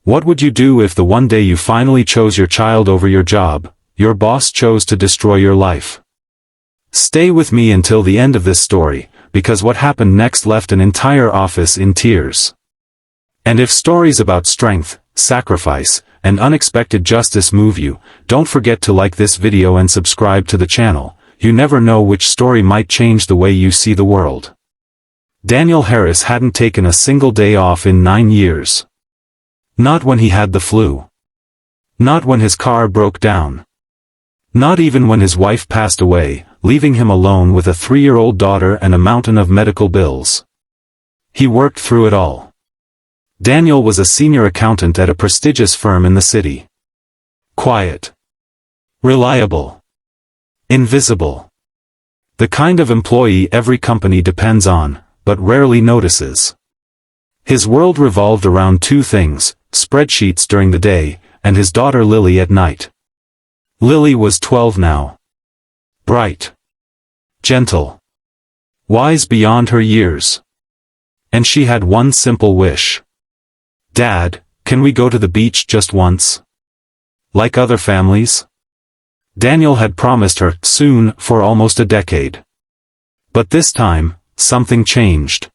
What would you do if the one day you finally chose your child over your job, your boss chose to destroy your life? Stay with me until the end of this story, because what happened next left an entire office in tears. And if stories about strength, sacrifice, and unexpected justice move you, don't forget to like this video and subscribe to the channel. You never know which story might change the way you see the world. Daniel Harris hadn't taken a single day off in 9 years. Not when he had the flu. Not when his car broke down. Not even when his wife passed away, leaving him alone with a 3-year-old daughter and a mountain of medical bills. He worked through it all. Daniel was a senior accountant at a prestigious firm in the city. Quiet. Reliable. Invisible. The kind of employee every company depends on, but rarely notices. His world revolved around two things: spreadsheets during the day, and his daughter Lily at night. Lily was 12 now. Bright. Gentle. Wise beyond her years. And she had one simple wish. Dad, can we go to the beach just once? Like other families? Daniel had promised her, soon, for almost a decade. But this time, something changed.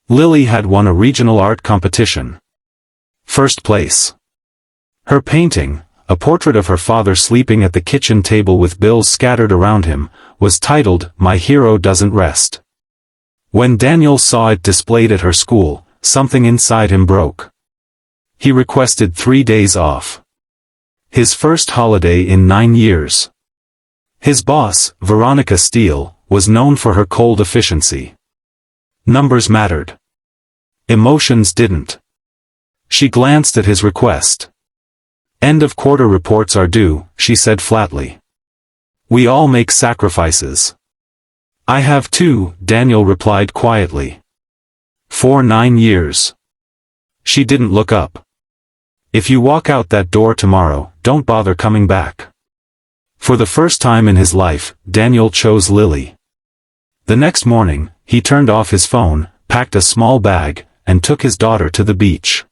Lily had won a regional art competition. First place. Her painting, a portrait of her father sleeping at the kitchen table with bills scattered around him, was titled, "My Hero Doesn't Rest." When Daniel saw it displayed at her school, something inside him broke. He requested 3 days off. His first holiday in 9 years. His boss, Veronica Steele, was known for her cold efficiency. Numbers mattered. Emotions didn't. She glanced at his request. "End of quarter reports are due," she said flatly. "We all make sacrifices." "I have too," Daniel replied quietly. "For 9 years." She didn't look up. "If you walk out that door tomorrow, don't bother coming back." For the first time in his life, Daniel chose Lily. The next morning, he turned off his phone, packed a small bag, and took his daughter to the beach.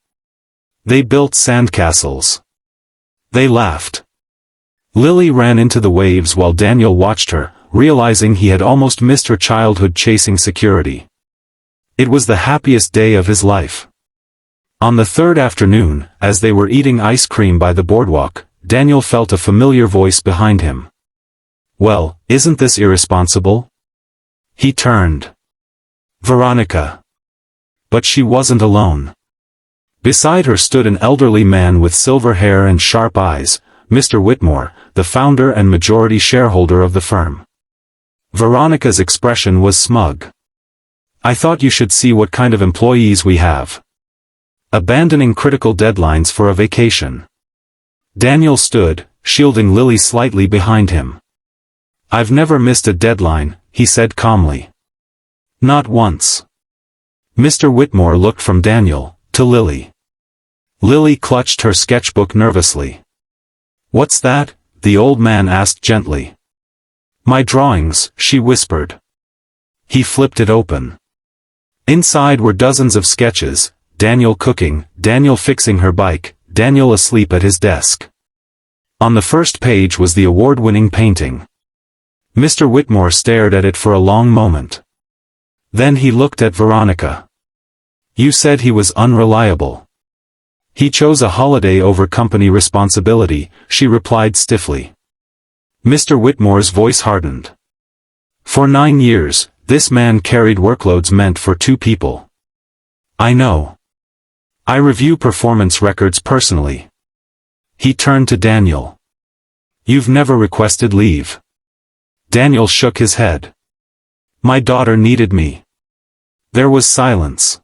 They built sandcastles. They laughed. Lily ran into the waves while Daniel watched her, realizing he had almost missed her childhood chasing security. It was the happiest day of his life. On the third afternoon, as they were eating ice cream by the boardwalk, Daniel felt a familiar voice behind him. "Well, isn't this irresponsible?" He turned. Veronica. But she wasn't alone. Beside her stood an elderly man with silver hair and sharp eyes, Mr. Whitmore, the founder and majority shareholder of the firm. Veronica's expression was smug. "I thought you should see what kind of employees we have. Abandoning critical deadlines for a vacation." Daniel stood, shielding Lily slightly behind him. "I've never missed a deadline," he said calmly. "Not once." Mr. Whitmore looked from Daniel to Lily. Lily clutched her sketchbook nervously. "What's that?" the old man asked gently. "My drawings," she whispered. He flipped it open. Inside were dozens of sketches: Daniel cooking, Daniel fixing her bike, Daniel asleep at his desk. On the first page was the award-winning painting. Mr. Whitmore stared at it for a long moment. Then he looked at Veronica. "You said he was unreliable." "He chose a holiday over company responsibility," she replied stiffly. Mr. Whitmore's voice hardened. "For 9 years, this man carried workloads meant for 2 people. I know. I review performance records personally." He turned to Daniel. "You've never requested leave." Daniel shook his head. "My daughter needed me." There was silence.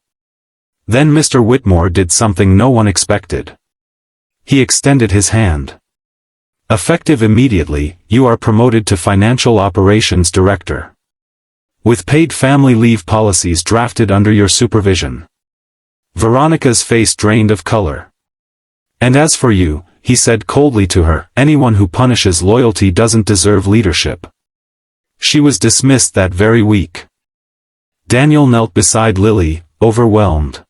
Then Mr. Whitmore did something no one expected. He extended his hand. "Effective immediately, you are promoted to Financial Operations Director. With paid family leave policies drafted under your supervision." Veronica's face drained of color. "And as for you," he said coldly to her, "anyone who punishes loyalty doesn't deserve leadership." She was dismissed that very week. Daniel knelt beside Lily, overwhelmed.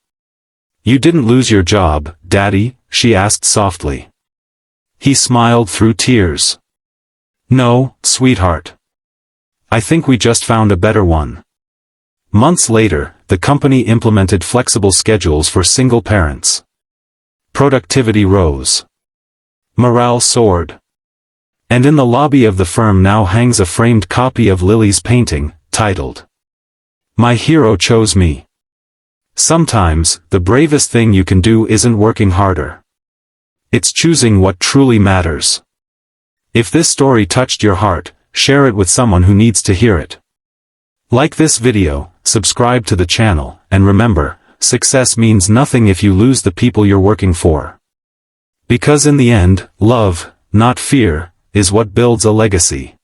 You didn't lose your job, Daddy? She asked softly. He smiled through tears. No, sweetheart. I think we just found a better one. Months later, the company implemented flexible schedules for single parents. Productivity rose. Morale soared. And in the lobby of the firm now hangs a framed copy of Lily's painting, titled, "My Hero Chose Me." Sometimes, the bravest thing you can do isn't working harder. It's choosing what truly matters. If this story touched your heart, share it with someone who needs to hear it. Like this video, subscribe to the channel, and remember, success means nothing if you lose the people you're working for. Because in the end, love, not fear, is what builds a legacy.